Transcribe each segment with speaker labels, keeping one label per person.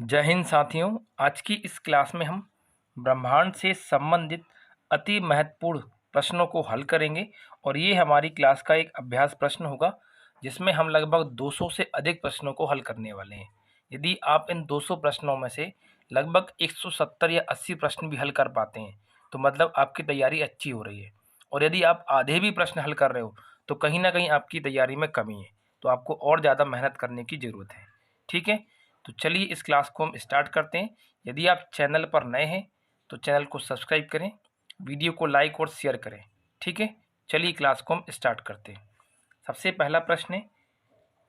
Speaker 1: जय हिंद साथियों। आज की इस क्लास में हम ब्रह्मांड से संबंधित अति महत्वपूर्ण प्रश्नों को हल करेंगे और ये हमारी क्लास का एक अभ्यास प्रश्न होगा जिसमें हम लगभग 200 से अधिक प्रश्नों को हल करने वाले हैं। यदि आप इन 200 प्रश्नों में से लगभग 170 या 80 प्रश्न भी हल कर पाते हैं तो मतलब आपकी तैयारी अच्छी हो रही है। और यदि आप आधे भी प्रश्न हल कर रहे हो तो कहीं ना कहीं आपकी तैयारी में कमी है, तो आपको और ज़्यादा मेहनत करने की ज़रूरत है। ठीक है, तो चलिए इस क्लास को हम स्टार्ट करते हैं। यदि आप चैनल पर नए हैं तो चैनल को सब्सक्राइब करें, वीडियो को लाइक और शेयर करें। ठीक है, चलिए क्लास को हम स्टार्ट करते हैं। सबसे पहला प्रश्न है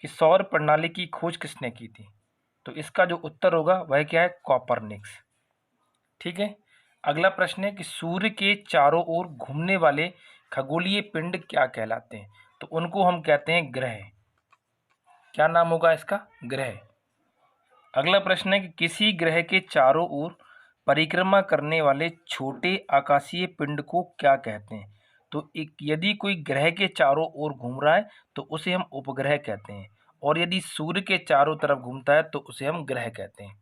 Speaker 1: कि सौर प्रणाली की खोज किसने की थी? तो इसका जो उत्तर होगा वह क्या है? कॉपरनिकस। ठीक है, अगला प्रश्न है कि सूर्य के चारों ओर घूमने वाले खगोलीय पिंड क्या कहलाते हैं? तो उनको हम कहते हैं ग्रह। क्या नाम होगा इसका? ग्रह। अगला प्रश्न है कि किसी ग्रह के चारों ओर परिक्रमा करने वाले छोटे आकाशीय पिंड को क्या कहते हैं? तो यदि कोई ग्रह के चारों ओर घूम रहा है तो उसे हम उपग्रह कहते हैं, और यदि सूर्य के चारों तरफ घूमता है तो उसे हम ग्रह कहते हैं।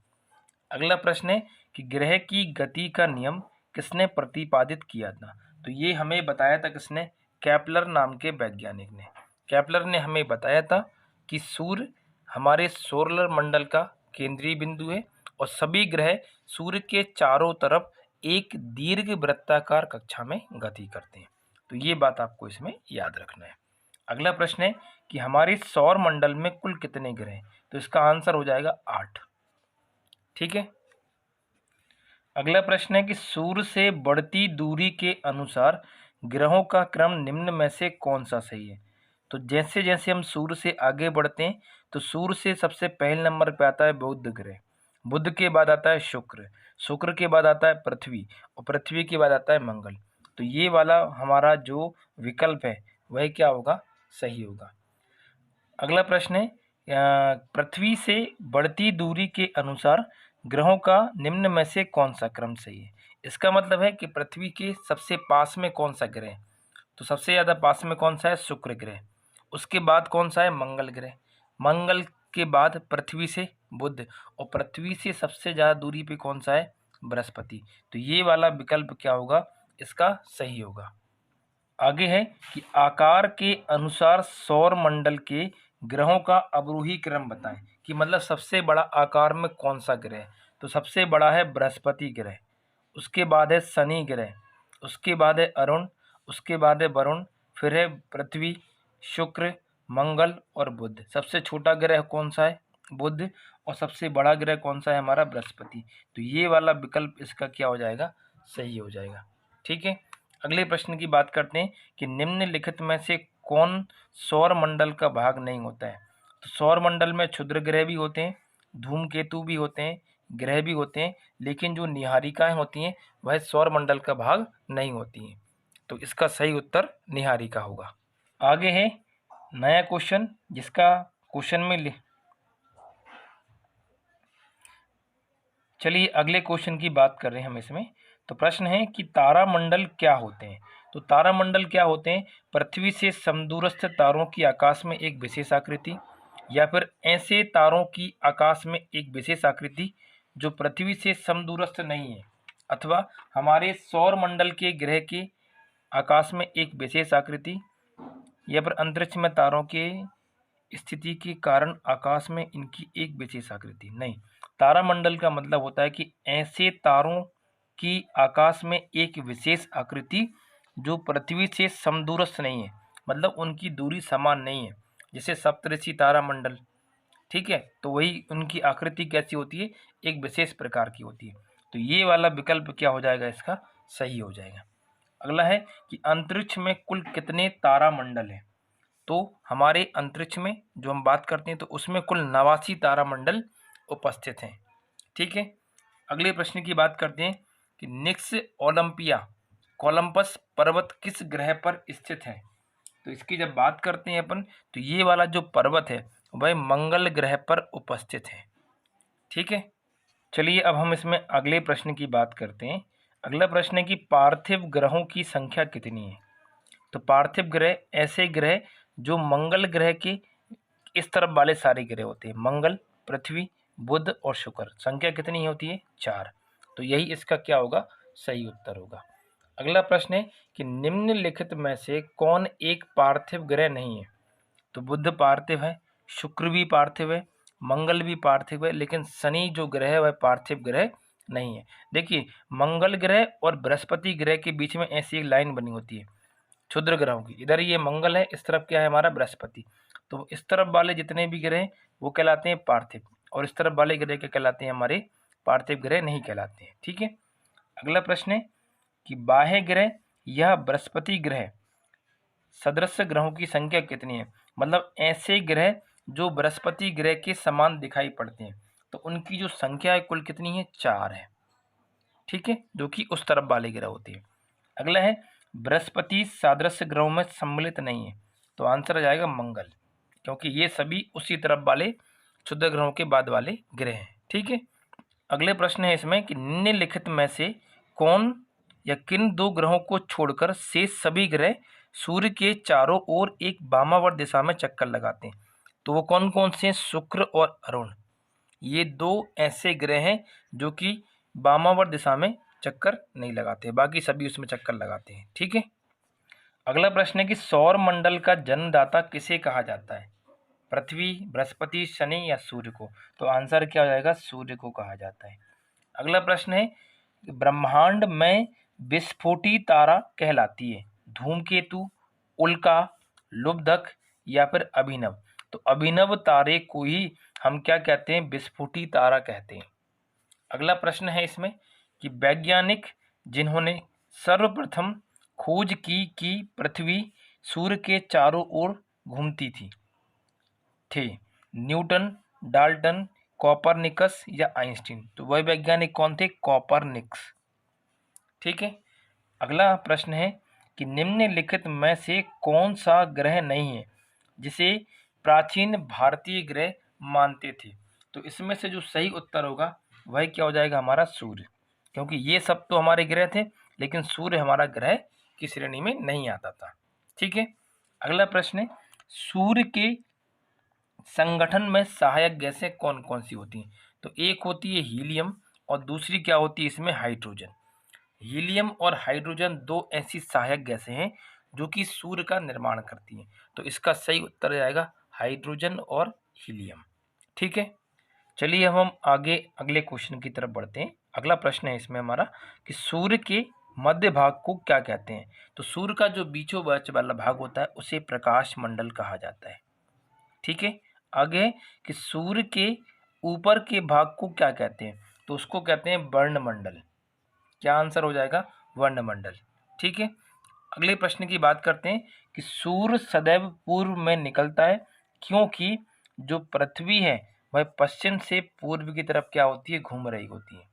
Speaker 1: अगला प्रश्न है कि ग्रह की गति का नियम किसने प्रतिपादित किया था? तो ये हमें बताया था किसने? केपलर नाम के वैज्ञानिक ने। केपलर ने हमें बताया था कि सूर्य हमारे सौर मंडल का केंद्रीय बिंदु है और सभी ग्रह सूर्य के चारों तरफ एक दीर्घ वृत्ताकार कक्षा में गति करते हैं। तो ये बात आपको इसमें याद रखना है। अगला प्रश्न है कि हमारे सौर मंडल में कुल कितने ग्रह हैं? तो इसका आंसर हो जाएगा 8। ठीक है, अगला प्रश्न है कि सूर्य से बढ़ती दूरी के अनुसार ग्रहों का क्रम निम्न में से कौन सा सही है? तो जैसे जैसे हम सूर्य से आगे बढ़ते हैं तो सूर्य से सबसे पहले नंबर पे आता है बुध ग्रह, बुध के बाद आता है शुक्र, शुक्र के बाद आता है पृथ्वी और पृथ्वी के बाद आता है मंगल। तो ये वाला हमारा जो विकल्प है वह क्या होगा? सही होगा। अगला प्रश्न है पृथ्वी से बढ़ती दूरी के अनुसार ग्रहों का निम्न में से कौन सा क्रम सही है? इसका मतलब है कि पृथ्वी के सबसे पास में कौन सा ग्रह है? तो सबसे ज़्यादा पास में कौन सा है? शुक्र ग्रह। उसके बाद कौन सा है? मंगल ग्रह। मंगल के बाद पृथ्वी से बुध, और पृथ्वी से सबसे ज़्यादा दूरी पे कौन सा है? बृहस्पति। तो ये वाला विकल्प क्या होगा? इसका सही होगा। आगे है कि आकार के अनुसार सौर मंडल के ग्रहों का अवरोही क्रम बताएं, कि मतलब सबसे बड़ा आकार में कौन सा ग्रह है? तो सबसे बड़ा है बृहस्पति ग्रह, उसके बाद है शनि ग्रह, उसके बाद है अरुण, उसके बाद है वरुण, फिर है पृथ्वी, शुक्र, मंगल और बुध। सबसे छोटा ग्रह कौन सा है? बुध। और सबसे बड़ा ग्रह कौन सा है? हमारा बृहस्पति। तो ये वाला विकल्प इसका क्या हो जाएगा? सही हो जाएगा। ठीक है, अगले प्रश्न की बात करते हैं कि निम्नलिखित में से कौन सौर मंडल का भाग नहीं होता है? तो सौर मंडल में क्षुद्र ग्रह भी होते हैं, धूमकेतु भी होते हैं, ग्रह भी होते हैं, लेकिन जो निहारिकाएं होती हैं वह सौर मंडल का भाग नहीं होती हैं। तो इसका सही उत्तर निहारिका होगा। आगे है नया क्वेश्चन, जिसका क्वेश्चन में चलिए अगले क्वेश्चन की बात कर रहे हैं हम इसमें। तो प्रश्न है कि तारामंडल क्या होते हैं? तो तारामंडल क्या होते हैं? पृथ्वी से समदूरस्थ तारों की आकाश में एक विशेष आकृति, या फिर ऐसे तारों की आकाश में एक विशेष आकृति जो पृथ्वी से समदूरस्थ नहीं है, अथवा हमारे सौर मंडल के ग्रह के आकाश में एक विशेष आकृति, या फिर अंतरिक्ष में तारों के स्थिति के कारण आकाश में इनकी एक विशेष आकृति। नहीं, तारामंडल का मतलब होता है कि ऐसे तारों की आकाश में एक विशेष आकृति जो पृथ्वी से समदूरस्थ नहीं है, मतलब उनकी दूरी समान नहीं है, जैसे सप्तऋषि तारामंडल। ठीक है, तो वही उनकी आकृति कैसी होती है? एक विशेष प्रकार की होती है। तो ये वाला विकल्प क्या हो जाएगा? इसका सही हो जाएगा। अगला है कि अंतरिक्ष में कुल कितने तारामंडल हैं? तो हमारे अंतरिक्ष में जो हम बात करते हैं तो उसमें कुल 89 तारामंडल उपस्थित हैं। ठीक है, अगले प्रश्न की बात करते हैं कि निक्स ओलंपिया कोलंबस पर्वत किस ग्रह पर स्थित है? तो इसकी जब बात करते हैं अपन तो ये वाला जो पर्वत है वह मंगल ग्रह पर उपस्थित है। ठीक है, चलिए अब हम इसमें अगले प्रश्न की बात करते हैं। अगला प्रश्न है कि पार्थिव ग्रहों की संख्या कितनी है? तो पार्थिव ग्रह ऐसे ग्रह जो मंगल ग्रह के इस तरफ वाले सारे ग्रह होते हैं, मंगल, पृथ्वी, बुध और शुक्र। संख्या कितनी होती है? 4। तो यही इसका क्या होगा? सही उत्तर होगा। अगला प्रश्न है कि निम्नलिखित में से कौन एक पार्थिव ग्रह नहीं है? तो बुध पार्थिव है, शुक्र भी पार्थिव है, मंगल भी पार्थिव है, लेकिन शनि जो ग्रह है वह पार्थिव ग्रह नहीं है। देखिए, मंगल ग्रह और बृहस्पति ग्रह के बीच में ऐसी एक लाइन बनी होती है क्षुद्र ग्रहों की। इधर ये मंगल है, इस तरफ क्या है हमारा? बृहस्पति। तो इस तरफ वाले जितने भी ग्रह वो कहलाते हैं पार्थिव, और इस तरफ वाले ग्रह क्या कहलाते हैं? हमारे पार्थिव ग्रह नहीं कहलाते हैं। ठीक है। अगला प्रश्न है कि बाह्य ग्रह या बृहस्पति ग्रह सदृश्य ग्रहों की संख्या कितनी है? मतलब ऐसे ग्रह जो बृहस्पति ग्रह के समान दिखाई पड़ते हैं, तो उनकी जो संख्या है कुल कितनी है? 4 है। ठीक है, जो कि उस तरफ वाले ग्रह होते हैं। अगला है बृहस्पति सादृश्य ग्रहों में सम्मिलित नहीं है, तो आंसर आ जाएगा मंगल, क्योंकि ये सभी उसी तरफ वाले क्षुद्र ग्रहों के बाद वाले ग्रह हैं। ठीक है। अगले प्रश्न है इसमें कि निम्नलिखित में से कौन या किन 2 ग्रहों को छोड़कर शेष सभी ग्रह सूर्य के चारों ओर एक वामावर्त दिशा में चक्कर लगाते हैं? तो वो कौन कौन से हैं? शुक्र और अरुण। ये 2 ऐसे ग्रह हैं जो कि वामावर्त दिशा में चक्कर नहीं लगाते, बाकी सभी उसमें चक्कर लगाते हैं। ठीक है। अगला प्रश्न है कि सौर मंडल का जन्मदाता किसे कहा जाता है? पृथ्वी, बृहस्पति, शनि या सूर्य को? तो आंसर क्या हो जाएगा? सूर्य को कहा जाता है। अगला प्रश्न है कि ब्रह्मांड में विस्फोटी तारा कहलाती है धूमकेतु, उल्का, लुब्धक या फिर अभिनव? तो अभिनव तारे को ही हम क्या कहते हैं? विस्फोटी तारा कहते हैं। अगला प्रश्न है इसमें कि वैज्ञानिक जिन्होंने सर्वप्रथम खोज की कि पृथ्वी सूर्य के चारों ओर घूमती थे न्यूटन, डाल्टन, कोपरनिकस या आइंस्टीन? तो वह वैज्ञानिक कौन थे? कोपरनिकस। ठीक है। अगला प्रश्न है कि निम्नलिखित में से कौन सा ग्रह नहीं है जिसे प्राचीन भारतीय ग्रह मानते थे? तो इसमें से जो सही उत्तर होगा वह क्या हो जाएगा? हमारा सूर्य, क्योंकि ये सब तो हमारे ग्रह थे, लेकिन सूर्य हमारा ग्रह की श्रेणी में नहीं आता था। ठीक है। अगला प्रश्न है सूर्य के संगठन में सहायक गैसें कौन कौन सी होती हैं? तो एक होती है हीलियम और दूसरी क्या होती है इसमें? हाइड्रोजन। हीलियम और हाइड्रोजन 2 ऐसी सहायक गैसें हैं जो कि सूर्य का निर्माण करती हैं। तो इसका सही उत्तर आएगा हाइड्रोजन और हीलियम। ठीक है। चलिए अब हम आगे अगले क्वेश्चन की तरफ बढ़ते हैं। अगला प्रश्न है इसमें हमारा कि सूर्य के मध्य भाग को क्या कहते हैं? तो सूर्य का जो बीचों बीच वाला भाग होता है उसे प्रकाश मंडल कहा जाता है। ठीक है। आगे कि सूर्य के ऊपर के भाग को क्या कहते हैं? तो उसको कहते हैं वर्णमंडल। क्या आंसर हो जाएगा? वर्णमंडल। ठीक है। अगले प्रश्न की बात करते हैं कि सूर्य सदैव पूर्व में निकलता है क्योंकि जो पृथ्वी है वह पश्चिम से पूर्व की तरफ क्या होती है? घूम रही होती है।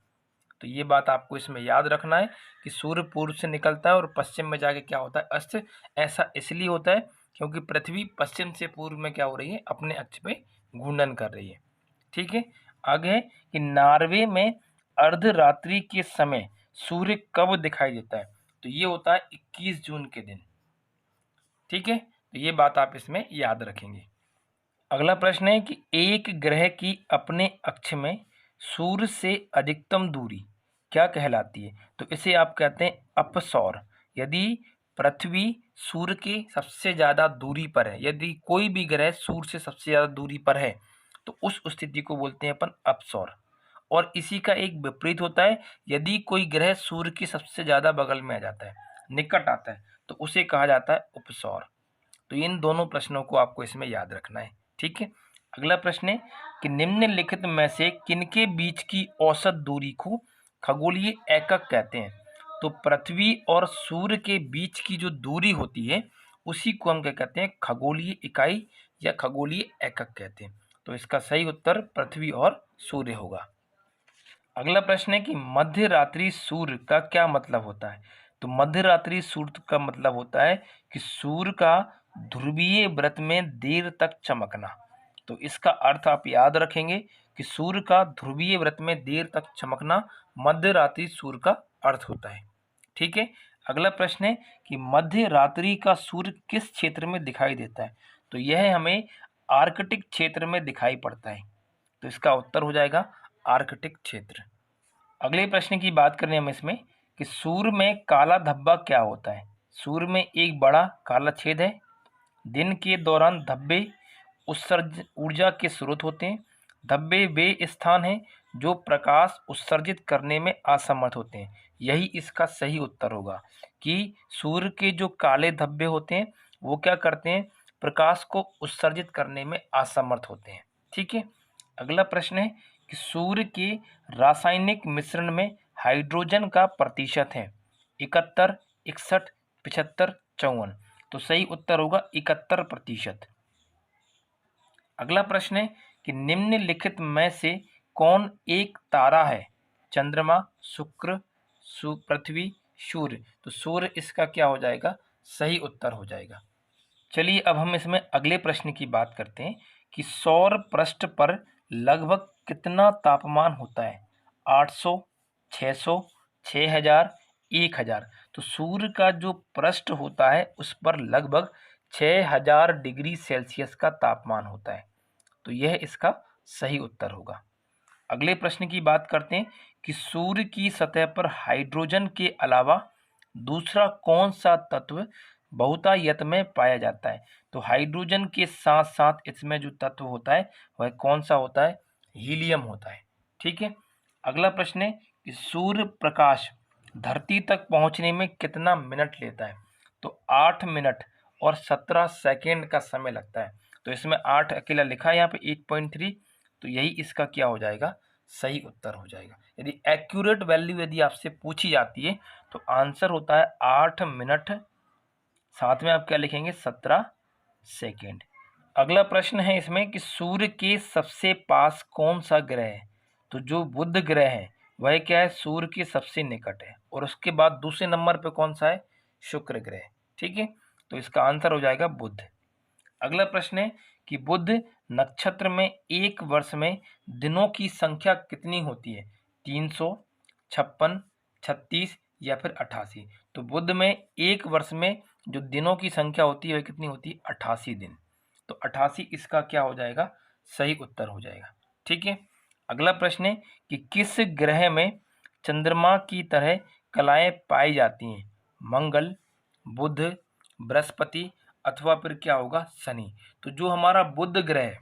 Speaker 1: तो ये बात आपको इसमें याद रखना है कि सूर्य पूर्व से निकलता है और पश्चिम में जाके क्या होता है? अस्त। ऐसा इसलिए होता है क्योंकि पृथ्वी पश्चिम से पूर्व में क्या हो रही है? अपने अक्ष पे घूर्णन कर रही है। ठीक है। आगे है कि नॉर्वे में अर्धरात्रि के समय सूर्य कब दिखाई देता है? तो ये होता है 21 जून के दिन। ठीक है। तो ये बात आप इसमें याद रखेंगे। अगला प्रश्न है कि एक ग्रह की अपने अक्ष में सूर्य से अधिकतम दूरी क्या कहलाती है? तो इसे आप कहते हैं अपसौर। यदि पृथ्वी सूर्य के सबसे ज़्यादा दूरी पर है, यदि कोई भी ग्रह सूर्य से सबसे ज़्यादा दूरी पर है, तो उस स्थिति को बोलते हैं अपन अपसौर। और इसी का एक विपरीत होता है, यदि कोई ग्रह सूर्य के सबसे ज़्यादा बगल में आ जाता है, निकट आता है, तो उसे कहा जाता है उपसौर। तो इन दोनों प्रश्नों को आपको इसमें याद रखना है। ठीक है। अगला प्रश्न है कि निम्नलिखित में से किनके बीच की औसत दूरी को खगोलीय एकक कहते हैं? तो पृथ्वी और सूर्य के बीच की जो दूरी होती है उसी को हम क्या कहते हैं? खगोलीय इकाई या खगोलीय एकक कहते हैं। तो इसका सही उत्तर पृथ्वी और सूर्य होगा। अगला प्रश्न है कि मध्य रात्रि सूर्य का क्या मतलब होता है? तो मध्य रात्रि सूर्य का मतलब होता है कि सूर्य का ध्रुवीय व्रत में देर तक चमकना। तो इसका अर्थ आप याद रखेंगे कि सूर्य का ध्रुवीय व्रत में देर तक चमकना मध्य रात्रि सूर्य का अर्थ होता है। ठीक है। अगला प्रश्न है कि मध्य रात्रि का सूर्य किस क्षेत्र में दिखाई देता है? तो यह हमें आर्कटिक क्षेत्र में दिखाई पड़ता है। तो इसका उत्तर हो जाएगा आर्कटिक क्षेत्र। अगले प्रश्न की बात करें हम इसमें कि सूर्य में काला धब्बा क्या होता है। सूर्य में एक बड़ा काला छेद है। दिन के दौरान धब्बे उत्सर्ज ऊर्जा के स्रोत होते हैं। धब्बे वे स्थान हैं जो प्रकाश उत्सर्जित करने में असमर्थ होते हैं। यही इसका सही उत्तर होगा कि सूर्य के जो काले धब्बे होते हैं वो क्या करते हैं, प्रकाश को उत्सर्जित करने में असमर्थ होते हैं। ठीक है। अगला प्रश्न है कि सूर्य के रासायनिक मिश्रण में हाइड्रोजन का प्रतिशत है 71, 61, 75, 54। तो सही उत्तर होगा 71%। अगला प्रश्न है कि निम्नलिखित में से कौन एक तारा है। चंद्रमा, शुक्र, पृथ्वी, सूर्य। तो सूर्य इसका क्या हो जाएगा, सही उत्तर हो जाएगा। चलिए अब हम इसमें अगले प्रश्न की बात करते हैं कि सौर पृष्ठ पर लगभग कितना तापमान होता है। 800, 600, 6000, 1000। तो सूर्य का जो पृष्ठ होता है उस पर लगभग 6000 डिग्री सेल्सियस का तापमान होता है। तो यह इसका सही उत्तर होगा। अगले प्रश्न की बात करते हैं कि सूर्य की सतह पर हाइड्रोजन के अलावा दूसरा कौन सा तत्व बहुतायत में पाया जाता है। तो हाइड्रोजन के साथ साथ इसमें जो तत्व होता है वह कौन सा होता है, हीलियम होता है। ठीक है। अगला प्रश्न है कि सूर्य प्रकाश धरती तक पहुंचने में कितना मिनट लेता है। तो 8 मिनट और 17 सेकेंड का समय लगता है। तो इसमें 8 अकेला लिखा है यहाँ पे 8.3। तो यही इसका क्या हो जाएगा, सही उत्तर हो जाएगा। यदि एक्यूरेट वैल्यू यदि आपसे पूछी जाती है तो आंसर होता है 8 मिनट, साथ में आप क्या लिखेंगे 17 सेकेंड। अगला प्रश्न है इसमें कि सूर्य के सबसे पास कौन सा ग्रह है। तो जो बुध ग्रह है वह क्या है, सूर्य के सबसे निकट है। और उसके बाद दूसरे नंबर पे कौन सा है, शुक्र ग्रह। ठीक है। तो इसका आंसर हो जाएगा बुध। अगला प्रश्न है कि बुध नक्षत्र में एक वर्ष में दिनों की संख्या कितनी होती है। 300, 56, 36 या फिर 88। तो बुध में एक वर्ष में जो दिनों की संख्या होती है वह कितनी होती है, 88 दिन। तो 88 इसका क्या हो जाएगा, सही उत्तर हो जाएगा। ठीक है। अगला प्रश्न है कि किस ग्रह में चंद्रमा की तरह कलाएं पाई जाती हैं। मंगल, बुध, बृहस्पति अथवा फिर क्या होगा, शनि। तो जो हमारा बुध ग्रह है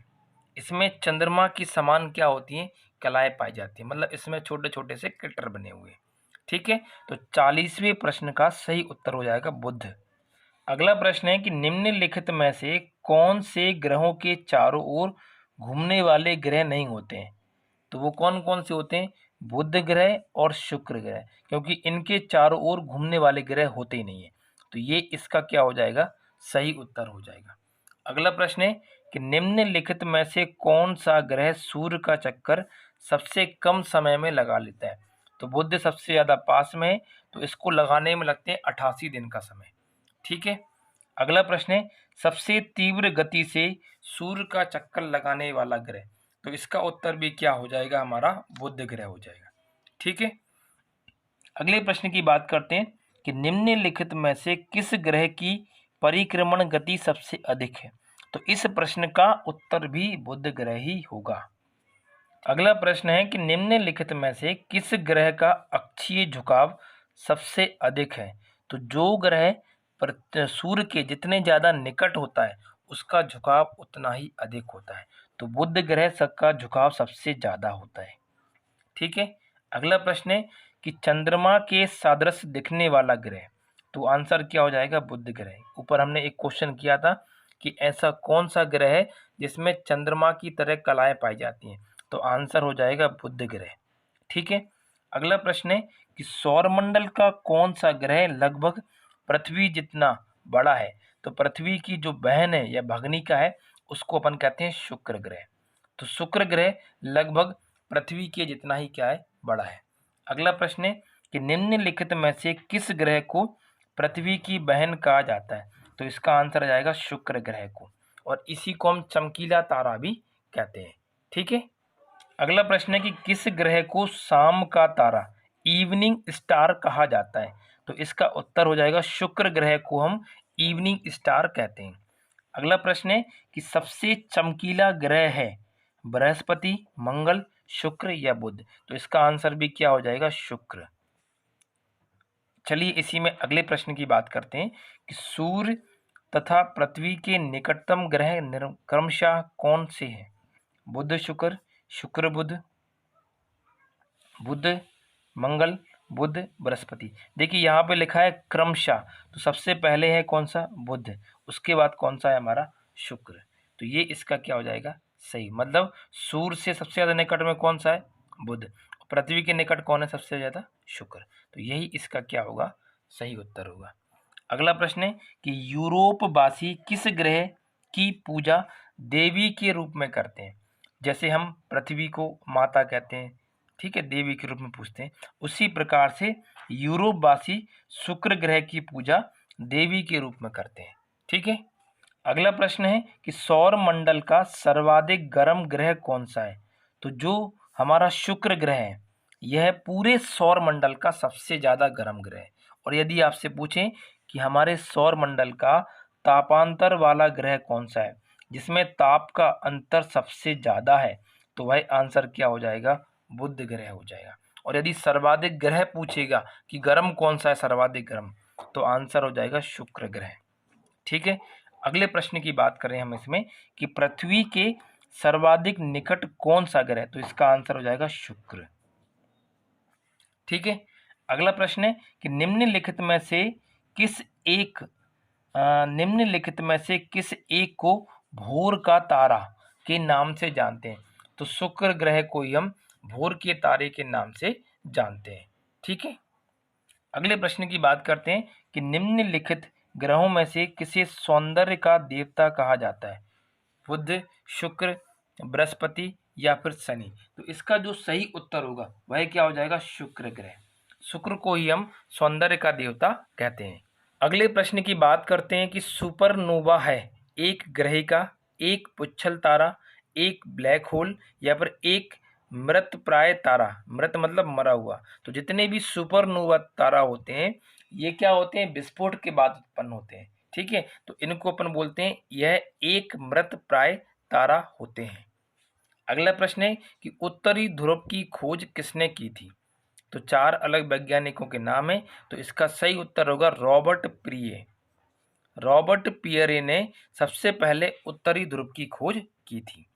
Speaker 1: इसमें चंद्रमा की समान क्या होती हैं, कलाएं पाई जाती हैं। मतलब इसमें छोटे छोटे से क्रेटर बने हुए। ठीक है। तो 40वें प्रश्न का सही उत्तर हो जाएगा बुध। अगला प्रश्न है कि निम्नलिखित में से कौन से ग्रहों के चारों ओर घूमने वाले ग्रह नहीं होते हैं। तो वो कौन कौन से होते हैं, बुध ग्रह और शुक्र ग्रह, क्योंकि इनके चारों ओर घूमने वाले ग्रह होते ही नहीं है। तो ये इसका क्या हो जाएगा, सही उत्तर हो जाएगा। अगला प्रश्न है कि निम्नलिखित में से कौन सा ग्रह सूर्य का चक्कर सबसे कम समय में लगा लेता है। तो बुध सबसे ज़्यादा पास में है, तो इसको लगाने में लगते हैं 88 दिन का समय। ठीक है। अगला प्रश्न है सबसे तीव्र गति से सूर्य का चक्कर लगाने वाला ग्रह। तो इसका उत्तर भी क्या हो जाएगा, हमारा बुध ग्रह हो जाएगा। ठीक है। अगले प्रश्न की बात करते हैं कि निम्नलिखित में से किस ग्रह की परिक्रमण गति सबसे अधिक है। तो इस प्रश्न का उत्तर भी बुध ग्रह ही होगा। अगला प्रश्न है कि निम्नलिखित में से किस ग्रह का अक्षीय झुकाव सबसे अधिक है। तो जो ग्रह सूर्य के जितने ज़्यादा निकट होता है उसका झुकाव उतना ही अधिक होता है। तो बुध ग्रह का झुकाव सबसे ज़्यादा होता है। ठीक है। अगला प्रश्न है कि चंद्रमा के सदृश दिखने वाला ग्रह। तो आंसर क्या हो जाएगा, बुध ग्रह। ऊपर हमने एक क्वेश्चन किया था कि ऐसा कौन सा ग्रह है जिसमें चंद्रमा की तरह कलाएं पाई जाती हैं। तो आंसर हो जाएगा बुध ग्रह। ठीक है। अगला प्रश्न है कि सौरमंडल का कौन सा ग्रह लगभग पृथ्वी जितना बड़ा है। तो पृथ्वी की जो बहन है या भगनी का है उसको अपन कहते हैं शुक्र ग्रह। तो शुक्र ग्रह लगभग पृथ्वी के जितना ही क्या है, बड़ा है। अगला प्रश्न है कि निम्नलिखित में से किस ग्रह को पृथ्वी की बहन कहा जाता है। तो इसका आंसर आ जाएगा शुक्र ग्रह को, और इसी को हम चमकीला तारा भी कहते हैं। ठीक है। अगला प्रश्न है कि किस ग्रह को शाम का तारा, इवनिंग स्टार कहा जाता है। तो इसका उत्तर हो जाएगा शुक्र ग्रह को हम इवनिंग स्टार कहते हैं। अगला प्रश्न है कि सबसे चमकीला ग्रह है बृहस्पति, मंगल, शुक्र या बुध? तो इसका आंसर भी क्या हो जाएगा? शुक्र। चलिए इसी में अगले प्रश्न की बात करते हैं कि सूर्य तथा पृथ्वी के निकटतम ग्रह क्रमशः कौन से हैं? बुध शुक्र, शुक्र बुध, बुध मंगल, बुध बृहस्पति। देखिए यहाँ पे लिखा है क्रमशः, तो सबसे पहले है कौन सा? बुध, उसके बाद कौन सा है हमारा? शुक्र। तो ये इसका क्या हो जाएगा? सही। मतलब सूर्य से सबसे ज्यादा निकट में कौन सा है? बुध। पृथ्वी के निकट कौन है सबसे ज्यादा? शुक्र। तो यही इसका क्या होगा? सही उत्तर होगा। अगला प्रश्न है कि यूरोपवासी किस ग्रह की पूजा देवी के रूप में करते हैं? जैसे हम पृथ्वी को माता कहते हैं, ठीक है, देवी के रूप में पूछते हैं, उसी प्रकार से यूरोपवासी शुक्र ग्रह की पूजा देवी के रूप में करते हैं। ठीक है। अगला प्रश्न है कि सौर मंडल का सर्वाधिक गर्म ग्रह कौन सा है? तो जो हमारा शुक्र ग्रह है यह पूरे सौर मंडल का सबसे ज्यादा गर्म ग्रह है। और यदि आपसे पूछें कि हमारे सौर मंडल का तापांतर वाला ग्रह कौन सा है जिसमें ताप का अंतर सबसे ज्यादा है, तो वह आंसर क्या हो जाएगा? बुध ग्रह हो जाएगा। और यदि सर्वाधिक ग्रह पूछेगा कि गर्म कौन सा है सर्वाधिक गर्म, तो आंसर हो जाएगा शुक्र ग्रह। ठीक है। अगले प्रश्न की बात करें हम इसमें कि पृथ्वी के सर्वाधिक निकट कौन सा ग्रह, तो इसका आंसर हो जाएगा शुक्र। ठीक है। अगला प्रश्न है कि निम्नलिखित में से किस एक को भोर का तारा के नाम से जानते हैं? तो शुक्र ग्रह को ही हम भोर के तारे के नाम से जानते हैं। ठीक है। अगले प्रश्न की बात करते हैं कि निम्नलिखित ग्रहों में से किसे सौंदर्य का देवता कहा जाता है? बुध, शुक्र, बृहस्पति या फिर शनि? तो इसका जो सही उत्तर होगा वह क्या हो जाएगा? शुक्र ग्रह। शुक्र को ही हम सौंदर्य का देवता कहते हैं। अगले प्रश्न की बात करते हैं कि सुपरनोवा है एक ग्रह का, एक पुच्छल तारा, एक ब्लैक होल या फिर एक मृत प्राय तारा। मृत मतलब मरा हुआ। तो जितने भी सुपरनोवा तारा होते हैं ये क्या होते हैं? विस्फोट के बाद उत्पन्न होते हैं। ठीक है। तो इनको अपन बोलते हैं यह एक मृत प्राय तारा होते हैं। अगला प्रश्न है कि उत्तरी ध्रुव की खोज किसने की थी? तो 4 अलग वैज्ञानिकों के नाम है। तो इसका सही उत्तर होगा रॉबर्ट पियरे। रॉबर्ट पियरे ने सबसे पहले उत्तरी ध्रुव की खोज की थी।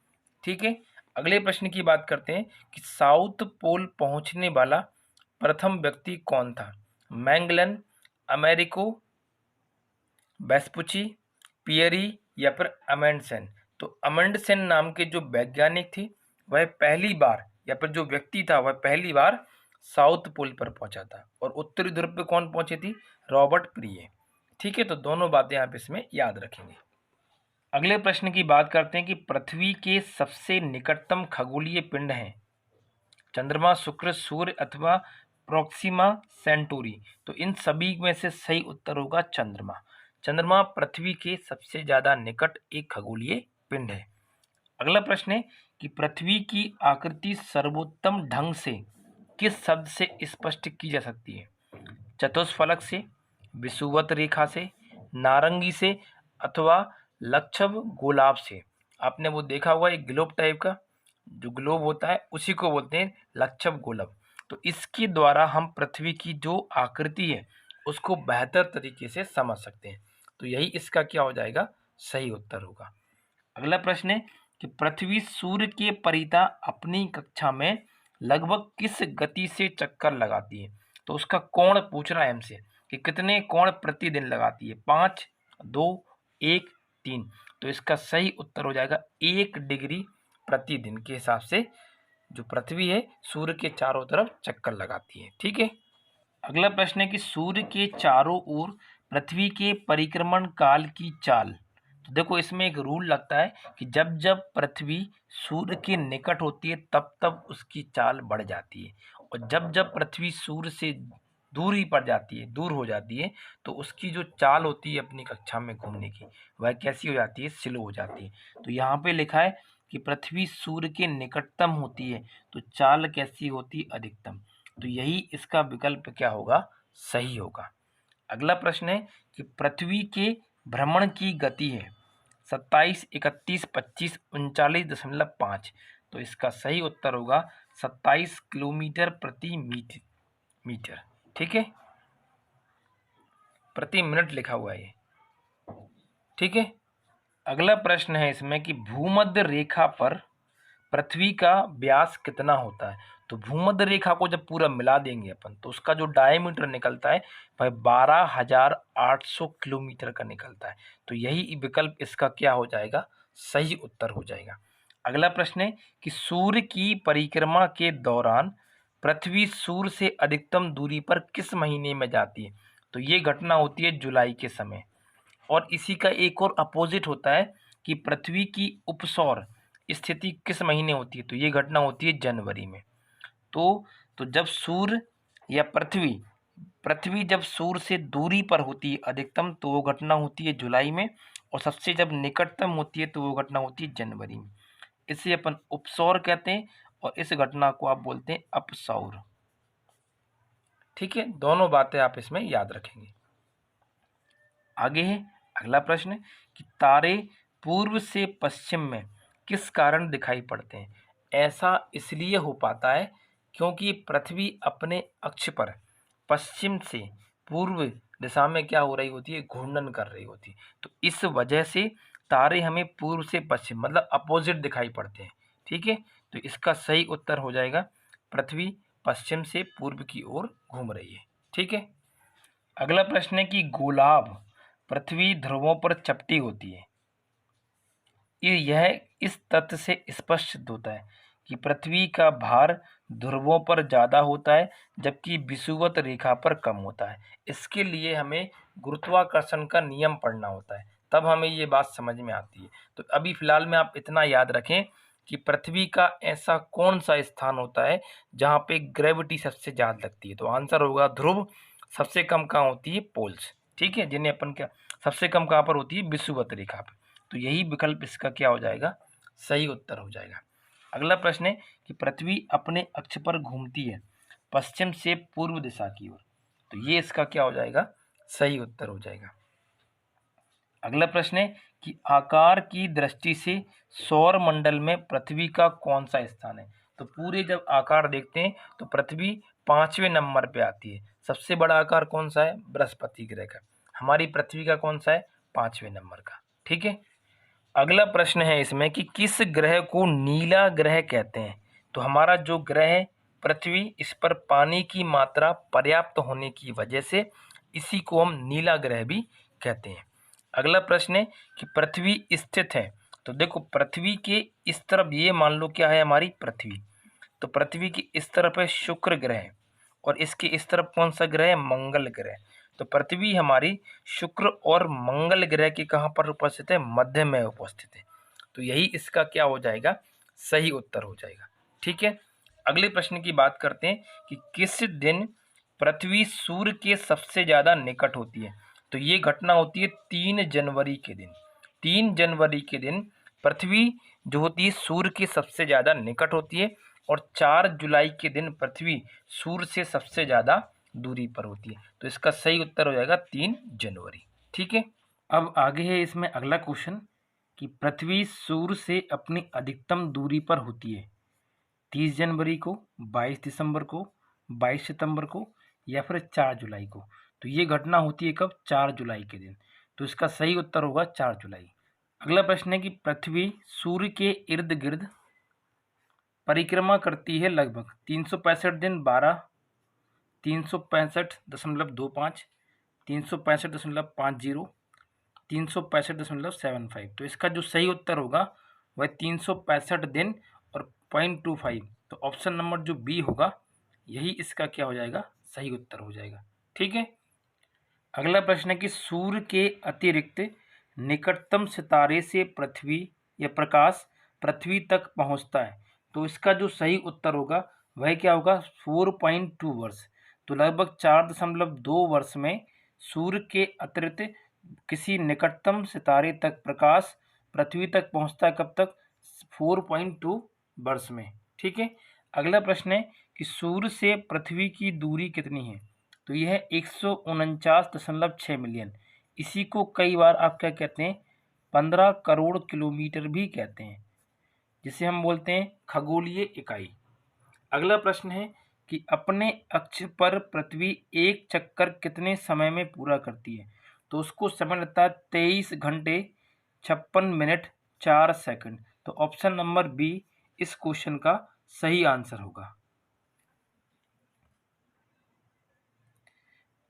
Speaker 1: ठीक है। अगले प्रश्न की बात करते हैं कि साउथ पोल पहुंचने वाला प्रथम व्यक्ति कौन था? मैंगलन, अमेरिको, वेस्पुची, पियरी या फिर अमेंडसेन? तो अमेंडसेन नाम के जो वैज्ञानिक थे वह पहली बार, या फिर जो व्यक्ति था वह पहली बार साउथ पोल पर पहुंचा था। और उत्तरी ध्रुव पे कौन पहुंची थी? Robert Pierre. ठीक है। तो दोनों बातें आप इसमें याद रखेंगे। अगले प्रश्न की बात करते हैं कि पृथ्वी के सबसे निकटतम खगोलीय पिंड हैं चंद्रमा, शुक्र, सूर्य अथवा प्रोक्सिमा सेंटूरी? तो इन सभी में से सही उत्तर होगा चंद्रमा। चंद्रमा पृथ्वी के सबसे ज्यादा निकट एक खगोलीय पिंड है। अगला प्रश्न है कि पृथ्वी की आकृति सर्वोत्तम ढंग से किस शब्द से स्पष्ट की जा सकती है? चतुष्फलक से, विषुवत रेखा से, नारंगी से अथवा लक्षव गोलाभ से? आपने वो देखा हुआ एक ग्लोब टाइप का जो ग्लोब होता है उसी को बोलते हैं लक्षव गोलक। तो इसके द्वारा हम पृथ्वी की जो आकृति है उसको बेहतर तरीके से समझ सकते हैं। तो यही इसका क्या हो जाएगा? सही उत्तर होगा। अगला प्रश्न है कि पृथ्वी सूर्य के परिता अपनी कक्षा में लगभग किस गति से चक्कर लगाती है? तो उसका कोण पूछ रहा है हमसे कि कितने कोण प्रतिदिन लगाती है? 5, 2, 1, 3? तो इसका सही उत्तर हो जाएगा 1 डिग्री प्रतिदिन के हिसाब से जो पृथ्वी है सूर्य के चारों तरफ चक्कर लगाती है। ठीक है। अगला प्रश्न है कि सूर्य के चारों ओर पृथ्वी के परिक्रमण काल की चाल। तो देखो इसमें एक रूल लगता है कि जब जब पृथ्वी सूर्य के निकट होती है तब तब उसकी चाल बढ़ जाती है, और जब जब पृथ्वी सूर्य से दूरी पर जाती है, दूर हो जाती है, तो उसकी जो चाल होती है अपनी कक्षा में घूमने की वह कैसी हो जाती है? स्लो हो जाती है। तो यहाँ पे लिखा है कि पृथ्वी सूर्य के निकटतम होती है तो चाल कैसी होती है? अधिकतम। तो यही इसका विकल्प क्या होगा? सही होगा। अगला प्रश्न है कि पृथ्वी के भ्रमण की गति है 27, 31, 25, 39.5। तो इसका सही उत्तर होगा 27 किलोमीटर प्रति मीटर। ठीक है, प्रति मिनट लिखा हुआ है ये। ठीक है, अगला प्रश्न है इसमें कि भूमध्य रेखा पर पृथ्वी का व्यास कितना होता है। तो भूमध्य रेखा को जब पूरा मिला देंगे अपन तो उसका जो डायमीटर निकलता है वह 12,800 किलोमीटर का निकलता है। तो यही विकल्प इसका क्या हो जाएगा, सही उत्तर हो जाएगा। अगला प्रश्न है कि सूर्य की परिक्रमा के दौरान पृथ्वी सूर्य से अधिकतम दूरी पर किस महीने में जाती है। तो ये घटना होती है जुलाई के समय। और इसी का एक और अपोजिट होता है कि पृथ्वी की उपसौर स्थिति किस महीने होती है। तो ये घटना होती है जनवरी में। तो जब सूर्य या पृथ्वी पृथ्वी जब सूर्य से दूरी पर होती है अधिकतम तो वो घटना होती है जुलाई में, और सबसे जब निकटतम होती है तो वो घटना होती है जनवरी में। इसे अपन उपसौर कहते हैं और इस घटना को आप बोलते हैं अपसौर। ठीक है, दोनों बातें आप इसमें याद रखेंगे। आगे है अगला प्रश्न कि तारे पूर्व से पश्चिम में किस कारण दिखाई पड़ते हैं। ऐसा इसलिए हो पाता है क्योंकि पृथ्वी अपने अक्ष पर पश्चिम से पूर्व दिशा में क्या हो रही होती है, घूर्णन कर रही होती है। तो इस वजह से तारे हमें पूर्व से पश्चिम मतलब अपोजिट दिखाई पड़ते हैं। ठीक है, तो इसका सही उत्तर हो जाएगा पृथ्वी पश्चिम से पूर्व की ओर घूम रही है। ठीक है, अगला प्रश्न है कि गोलाभ पृथ्वी ध्रुवों पर चपटी होती है। यह इस तथ्य से स्पष्ट सिद्ध होता है कि पृथ्वी का भार ध्रुवों पर ज़्यादा होता है जबकि विषुवत रेखा पर कम होता है। इसके लिए हमें गुरुत्वाकर्षण का नियम पढ़ना होता है, तब हमें ये बात समझ में आती है। तो अभी फिलहाल में आप इतना याद रखें कि पृथ्वी का ऐसा कौन सा स्थान होता है जहाँ पे ग्रेविटी सबसे ज़्यादा लगती है। तो आंसर होगा ध्रुव। सबसे कम कहाँ होती है, पोल्स। ठीक है, जिन्हें अपन क्या सबसे कम कहाँ पर होती है, विषुवत रेखा पर। तो यही विकल्प इसका क्या हो जाएगा, सही उत्तर हो जाएगा। अगला प्रश्न है कि पृथ्वी अपने अक्ष पर घूमती है पश्चिम से पूर्व दिशा की ओर। तो ये इसका क्या हो जाएगा, सही उत्तर हो जाएगा। अगला प्रश्न है कि आकार की दृष्टि से सौर मंडल में पृथ्वी का कौन सा स्थान है। तो पूरे जब आकार देखते हैं तो पृथ्वी 5वें नंबर पे आती है। सबसे बड़ा आकार कौन सा है, बृहस्पति ग्रह का। हमारी पृथ्वी का कौन सा है, 5वें नंबर का। ठीक है, अगला प्रश्न है इसमें कि किस ग्रह को नीला ग्रह कहते हैं। तो हमारा जो ग्रह है पृथ्वी, इस पर पानी की मात्रा पर्याप्त होने की वजह से इसी को हम नीला ग्रह भी कहते हैं। अगला प्रश्न है कि पृथ्वी स्थित है। तो देखो पृथ्वी के इस तरफ ये मान लो क्या है, हमारी पृथ्वी। तो पृथ्वी की इस तरफ है शुक्र ग्रह और इसके इस तरफ कौन सा ग्रह है, मंगल ग्रह। तो पृथ्वी हमारी शुक्र और मंगल ग्रह के कहाँ पर उपस्थित है, मध्य में उपस्थित है। तो यही इसका क्या हो जाएगा, सही उत्तर हो जाएगा। ठीक है, अगले प्रश्न की बात करते हैं कि किस दिन पृथ्वी सूर्य के सबसे ज्यादा निकट होती है। तो ये घटना होती है 3 जनवरी के दिन। 3 जनवरी के दिन पृथ्वी जो होती है सूर्य के सबसे ज्यादा निकट होती है और 4 जुलाई के दिन पृथ्वी सूर्य से सबसे ज्यादा दूरी पर होती है। तो इसका सही उत्तर हो जाएगा 3 जनवरी। ठीक है, अब आगे है इसमें अगला क्वेश्चन कि पृथ्वी सूर्य से अपनी अधिकतम दूरी पर होती है 30 जनवरी को, 22 दिसंबर को, 22 सितंबर को या फिर 4 जुलाई को। तो ये घटना होती है कब, 4 जुलाई के दिन। तो इसका सही उत्तर होगा 4 जुलाई। अगला प्रश्न है कि पृथ्वी सूर्य के इर्द गिर्द परिक्रमा करती है लगभग 365 दिन 365.25, 365.50, 365.75। तो इसका जो सही उत्तर होगा वह 365 दिन और 0.25। तो ऑप्शन नंबर जो बी होगा यही इसका क्या हो जाएगा, सही उत्तर हो जाएगा। ठीक है, अगला प्रश्न है कि सूर्य के अतिरिक्त निकटतम सितारे से पृथ्वी या प्रकाश पृथ्वी तक पहुंचता है। तो इसका जो सही उत्तर होगा वह क्या होगा, 4.2 वर्ष। तो लगभग 4.2 वर्ष में सूर्य के अतिरिक्त किसी निकटतम सितारे तक प्रकाश पृथ्वी तक पहुंचता है, कब तक, 4.2 वर्ष में। ठीक है, अगला प्रश्न है कि सूर्य से पृथ्वी की दूरी कितनी है। तो यह है 149.6 मिलियन। इसी को कई बार आप क्या कहते हैं, 15 करोड़ किलोमीटर भी कहते हैं। जिसे हम बोलते हैं खगोलीय इकाई। अगला प्रश्न है कि अपने अक्ष पर पृथ्वी एक चक्कर कितने समय में पूरा करती है? तो उसको समय लगता है 23 घंटे 56 मिनट 4 सेकंड। तो ऑप्शन नंबर बी इस क्वेश्चन का सही आंसर होगा।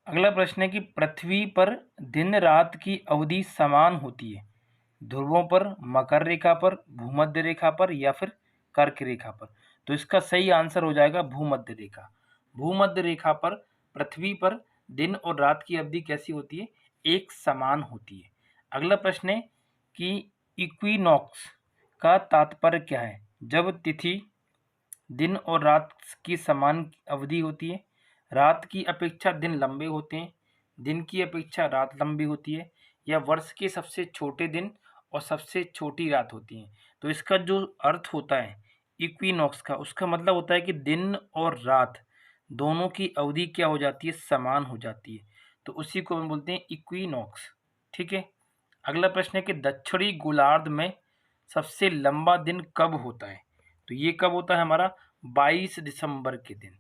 Speaker 1: अगला प्रश्न है कि पृथ्वी पर दिन रात की अवधि समान होती है, ध्रुवों पर, मकर रेखा पर, भूमध्य रेखा पर या फिर कर्क रेखा पर? तो इसका सही आंसर हो जाएगा भूमध्य रेखा। भूमध्य रेखा पर पृथ्वी पर दिन और रात की अवधि कैसी होती है? एक समान होती है। अगला प्रश्न है कि इक्विनॉक्स का तात्पर्य क्या है? जब तिथि दिन और रात की समान अवधि होती है, रात की अपेक्षा दिन लंबे होते हैं, दिन की अपेक्षा रात लंबी होती है, या वर्ष के सबसे छोटे दिन और सबसे छोटी रात होती है। तो इसका जो अर्थ होता है इक्विनॉक्स का, उसका मतलब होता है कि दिन और रात दोनों की अवधि क्या हो जाती है? समान हो जाती है। तो उसी को हम बोलते हैं इक्विनॉक्स। ठीक है। अगला प्रश्न है कि दक्षिणी गोलार्ध में सबसे लंबा दिन कब होता है? तो ये कब होता है हमारा? 22 दिसंबर के दिन।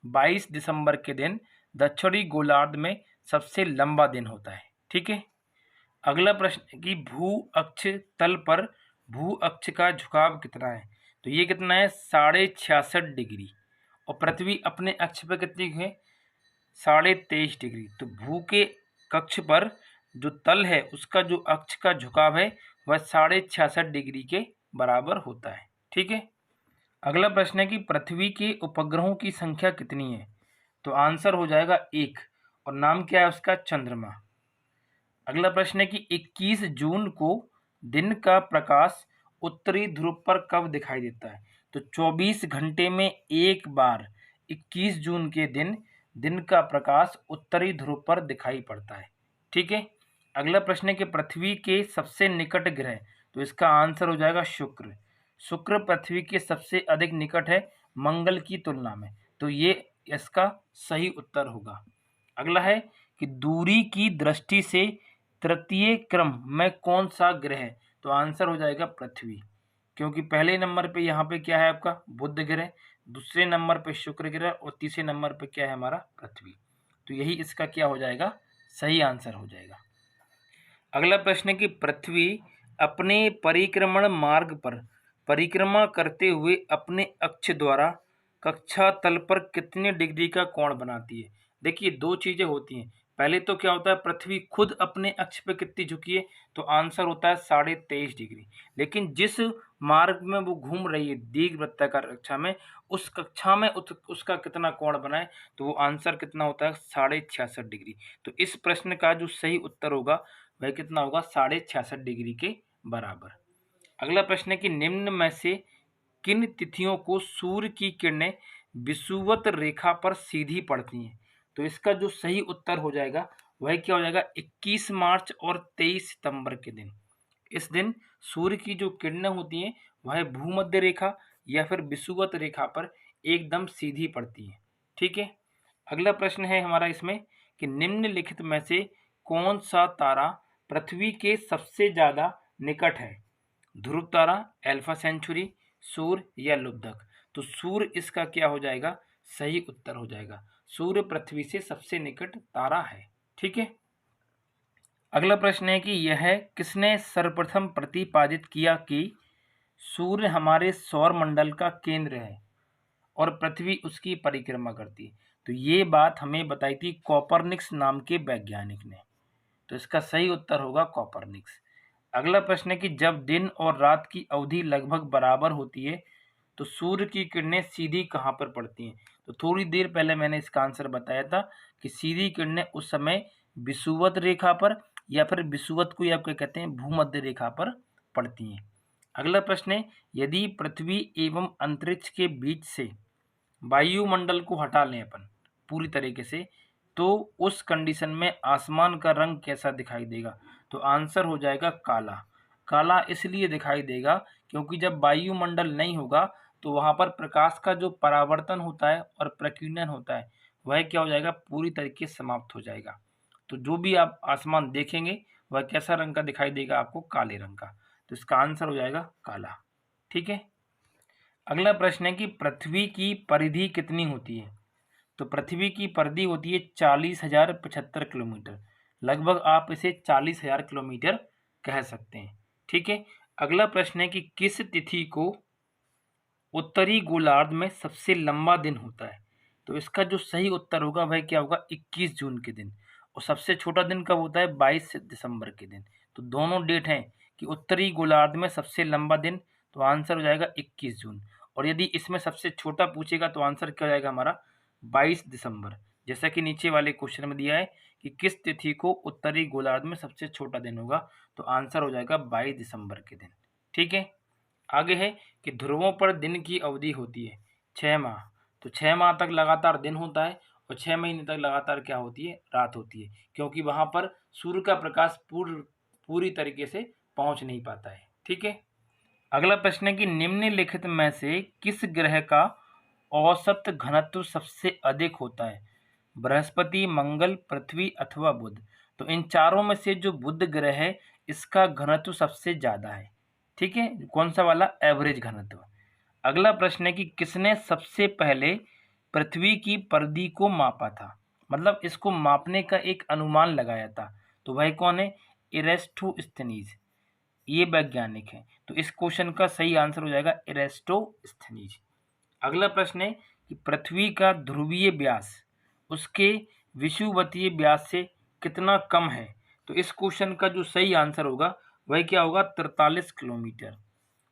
Speaker 1: 22 दिसंबर के दिन दक्षिणी गोलार्ध में सबसे लंबा दिन होता है। ठीक है। अगला प्रश्न है कि भू अक्ष तल पर भू अक्ष का झुकाव कितना है? तो ये कितना है? 66.5 डिग्री। और पृथ्वी अपने अक्ष पर कितनी है? 23.5 डिग्री। तो भू के कक्ष पर जो तल है उसका जो अक्ष का झुकाव है वह 66.5 डिग्री के बराबर होता है। ठीक है। अगला प्रश्न है कि पृथ्वी के उपग्रहों की संख्या कितनी है? तो आंसर हो जाएगा 1। और नाम क्या है उसका? चंद्रमा। अगला प्रश्न है कि 21 जून को दिन का प्रकाश उत्तरी ध्रुव पर कब दिखाई देता है? तो 24 घंटे में एक बार 21 जून के दिन दिन का प्रकाश उत्तरी ध्रुव पर दिखाई पड़ता है। ठीक है। अगला प्रश्न है कि पृथ्वी के सबसे निकट ग्रह, तो इसका आंसर हो जाएगा शुक्र। शुक्र पृथ्वी के सबसे अधिक निकट है मंगल की तुलना में। तो ये इसका सही उत्तर होगा। अगला है कि दूरी की दृष्टि से तृतीय क्रम में कौन सा ग्रह है? तो आंसर हो जाएगा पृथ्वी, क्योंकि पहले नंबर पे यहाँ पे क्या है आपका? बुध ग्रह, दूसरे नंबर पे शुक्र ग्रह और तीसरे नंबर पे क्या है हमारा? पृथ्वी। तो यही इसका क्या हो जाएगा? सही आंसर हो जाएगा। अगला प्रश्न है कि पृथ्वी अपने परिक्रमण मार्ग पर परिक्रमा करते हुए अपने अक्ष द्वारा कक्षा तल पर कितने डिग्री का कोण बनाती है? देखिए दो चीजें होती हैं। पहले तो क्या होता है? पृथ्वी खुद अपने अक्ष पे कितनी झुकी है? तो आंसर होता है 23.5 डिग्री। लेकिन जिस मार्ग में वो घूम रही है दीर्घवृत्ताकार कक्षा में, उस कक्षा में उसका कितना कोण बना है? तो वो आंसर कितना होता है? 66.5 डिग्री। तो इस प्रश्न का जो सही उत्तर होगा वह कितना होगा? 66.5 डिग्री के बराबर। अगला प्रश्न है कि निम्न में से किन तिथियों को सूर्य की किरणें विषुवत रेखा पर सीधी पड़ती हैं? तो इसका जो सही उत्तर हो जाएगा वह क्या हो जाएगा? 21 मार्च और 23 सितंबर के दिन। इस दिन सूर्य की जो किरणें होती हैं वह भूमध्य रेखा या फिर विषुवत रेखा पर एकदम सीधी पड़ती हैं। ठीक है। अगला प्रश्न है हमारा इसमें कि निम्नलिखित में से कौन सा तारा पृथ्वी के सबसे ज्यादा निकट है? ध्रुव तारा, अल्फा सेंचुरी, सूर्य या लुब्धक? तो सूर्य इसका क्या हो जाएगा? सही उत्तर हो जाएगा। सूर्य पृथ्वी से सबसे निकट तारा है। ठीक है। अगला प्रश्न है कि यह किसने सर्वप्रथम प्रतिपादित किया कि सूर्य हमारे सौर मंडल का केंद्र है और पृथ्वी उसकी परिक्रमा करती है? तो ये बात हमें बताई थी कोपरनिक्स नाम के वैज्ञानिक ने। तो इसका सही उत्तर होगा कोपरनिक्स। अगला प्रश्न है कि जब दिन और रात की अवधि लगभग बराबर होती है तो सूर्य की किरणें सीधी कहाँ पर पड़ती हैं? तो थोड़ी देर पहले मैंने इसका आंसर बताया था कि सीधी किरणें उस समय विषुवत रेखा पर या फिर विषुवत को आप क्या कहते हैं? भूमध्य रेखा पर पड़ती हैं। अगला प्रश्न है यदि पृथ्वी एवं अंतरिक्ष के बीच से वायुमंडल को हटा लें अपन पूरी तरीके से, तो उस कंडीशन में आसमान का रंग कैसा दिखाई देगा? तो आंसर हो जाएगा काला। काला इसलिए दिखाई देगा क्योंकि जब वायुमंडल नहीं होगा तो वहां पर प्रकाश का जो परावर्तन होता है और प्रकीर्णन होता है वह क्या हो जाएगा? पूरी तरीके से समाप्त हो जाएगा। तो जो भी आप आसमान देखेंगे वह कैसा रंग का दिखाई देगा आपको? काले रंग का। तो इसका आंसर हो जाएगा काला। ठीक है। अगला प्रश्न है कि पृथ्वी की परिधि कितनी होती है। तो पृथ्वी की परिधि होती है 40,075 किलोमीटर। लगभग आप इसे 40,000 किलोमीटर कह सकते हैं। ठीक है। अगला प्रश्न है कि किस तिथि को उत्तरी गोलार्ध में सबसे लंबा दिन होता है। तो इसका जो सही उत्तर होगा वह क्या होगा, 21 जून के दिन। और सबसे छोटा दिन कब होता है, 22 दिसंबर के दिन। तो दोनों डेट हैं कि उत्तरी गोलार्ध में सबसे लंबा दिन, तो आंसर हो जाएगा 21 जून। और यदि इसमें सबसे छोटा पूछेगा तो आंसर क्या हो जाएगा हमारा, 22 दिसंबर। जैसा कि नीचे वाले क्वेश्चन में दिया है कि किस तिथि को उत्तरी गोलार्ध में सबसे छोटा दिन होगा, तो आंसर हो जाएगा 22 दिसंबर के दिन। ठीक है। आगे है कि ध्रुवों पर दिन की अवधि होती है 6 माह। तो 6 माह तक लगातार दिन होता है और 6 महीने तक लगातार क्या होती है, रात होती है, क्योंकि वहां पर सूर्य का प्रकाश पूरी तरीके से पहुंच नहीं पाता है। ठीक है। अगला प्रश्न है कि निम्नलिखित में से किस ग्रह का औसत घनत्व सबसे अधिक होता है। बृहस्पति, मंगल, पृथ्वी अथवा बुध। तो इन चारों में से जो बुध ग्रह है इसका घनत्व सबसे ज्यादा है। ठीक है। कौन सा वाला, एवरेज घनत्व। अगला प्रश्न है कि किसने सबसे पहले पृथ्वी की परिधि को मापा था, मतलब इसको मापने का एक अनुमान लगाया था। तो वह कौन है, इरेस्टोस्थनीज। ये वैज्ञानिक है। तो इस क्वेश्चन का सही आंसर हो जाएगा इरेस्टोस्थनीज। अगला प्रश्न है कि पृथ्वी का ध्रुवीय व्यास उसके विषुवतीय व्यास से कितना कम है। तो इस क्वेश्चन का जो सही आंसर होगा वह क्या होगा, 43 किलोमीटर।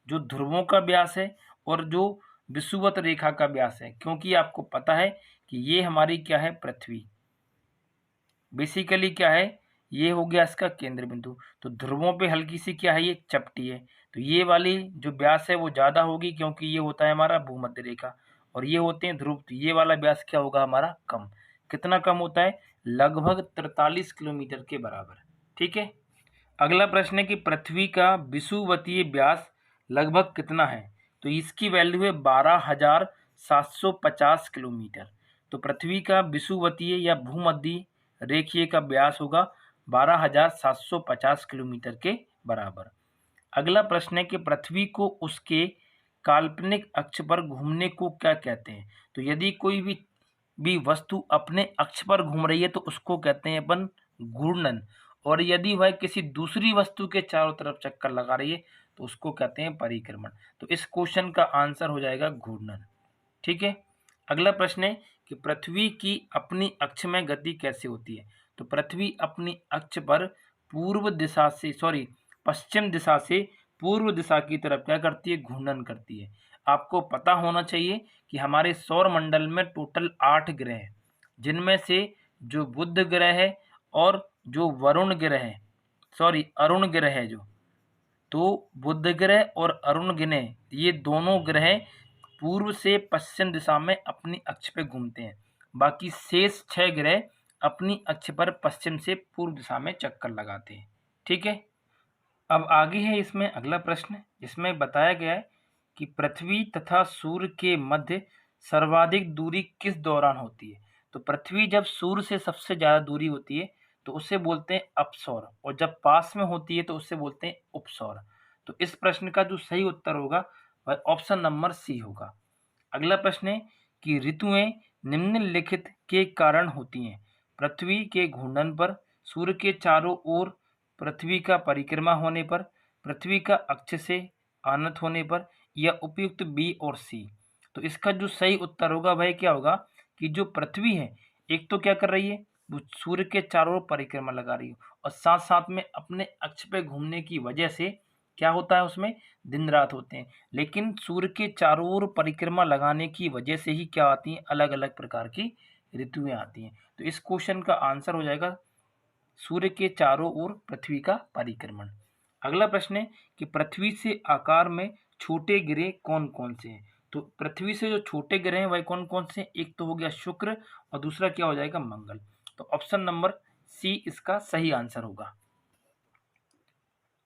Speaker 1: जो ध्रुवों का व्यास है और जो विषुवत रेखा का व्यास है, क्योंकि आपको पता है कि ये हमारी क्या है, पृथ्वी बेसिकली क्या है, ये हो गया इसका केंद्र बिंदु। तो ध्रुवों पे हल्की सी क्या है, ये चपटी है। तो ये वाली जो व्यास है वो ज्यादा होगी, क्योंकि ये होता है हमारा भूमध्य रेखा और ये होते हैं ध्रुव। तो ये वाला व्यास क्या होगा हमारा, कम। कितना कम होता है, लगभग 43 किलोमीटर के बराबर। ठीक है। अगला प्रश्न है कि पृथ्वी का विषुवतीय व्यास लगभग कितना है। तो इसकी वैल्यू है 12,750 किलोमीटर। तो पृथ्वी का विषुवतीय या भूमध्य रेखीय का व्यास होगा 12,750 किलोमीटर के बराबर। अगला प्रश्न है कि पृथ्वी को उसके काल्पनिक अक्ष पर घूमने को क्या कहते हैं। तो यदि कोई भी वस्तु अपने अक्ष पर घूम रही है तो उसको कहते हैं अपन घूर्णन। और यदि वह किसी दूसरी वस्तु के चारों तरफ चक्कर लगा रही है तो उसको कहते हैं परिक्रमण। तो इस क्वेश्चन का आंसर हो जाएगा घूर्णन। ठीक है। अगला प्रश्न है कि पृथ्वी की अपनी अक्ष में गति कैसे होती है। तो पृथ्वी अपनी अक्ष पर पश्चिम दिशा से पूर्व दिशा की तरफ क्या करती है, घूर्णन करती है। आपको पता होना चाहिए कि हमारे सौर मंडल में टोटल 8 ग्रह हैं, जिनमें से जो बुध ग्रह है और जो अरुण ग्रह है जो, तो बुध ग्रह और अरुण ग्रह ये दोनों ग्रह पूर्व से पश्चिम दिशा में अपनी अक्ष पे घूमते हैं। बाकी शेष 6 ग्रह अपनी अक्ष पर पश्चिम से पूर्व दिशा में चक्कर लगाते हैं। ठीक है। अब आगे है इसमें अगला प्रश्न, जिसमें बताया गया है कि पृथ्वी तथा सूर्य के मध्य सर्वाधिक दूरी किस दौरान होती है। तो पृथ्वी जब सूर्य से सबसे ज्यादा दूरी होती है तो उसे बोलते हैं अपसौर, और जब पास में होती है तो उसे बोलते हैं उपसौर। तो इस प्रश्न का जो सही उत्तर होगा वह ऑप्शन नंबर सी होगा। अगला प्रश्न है कि ऋतुएं निम्नलिखित के कारण होती हैं। पृथ्वी के घूर्णन पर, सूर्य के चारों ओर पृथ्वी का परिक्रमा होने पर, पृथ्वी का अक्ष से आनत होने पर, या उपयुक्त बी और सी। तो इसका जो सही उत्तर होगा वह क्या होगा कि जो पृथ्वी है एक तो क्या कर रही है, वो सूर्य के चारों ओर परिक्रमा लगा रही है और साथ साथ में अपने अक्ष पे घूमने की वजह से क्या होता है, उसमें दिन रात होते हैं। लेकिन सूर्य के चारों ओर परिक्रमा लगाने की वजह से ही क्या आती हैं, अलग अलग प्रकार की ऋतुएं आती हैं। तो इस क्वेश्चन का आंसर हो जाएगा सूर्य के चारों ओर पृथ्वी का परिक्रमण। अगला प्रश्न है कि पृथ्वी से आकार में छोटे ग्रह कौन कौन से हैं। तो पृथ्वी से जो छोटे ग्रह हैं वह कौन कौन से हैं, एक तो हो गया शुक्र और दूसरा क्या हो जाएगा, मंगल। तो ऑप्शन नंबर सी इसका सही आंसर होगा।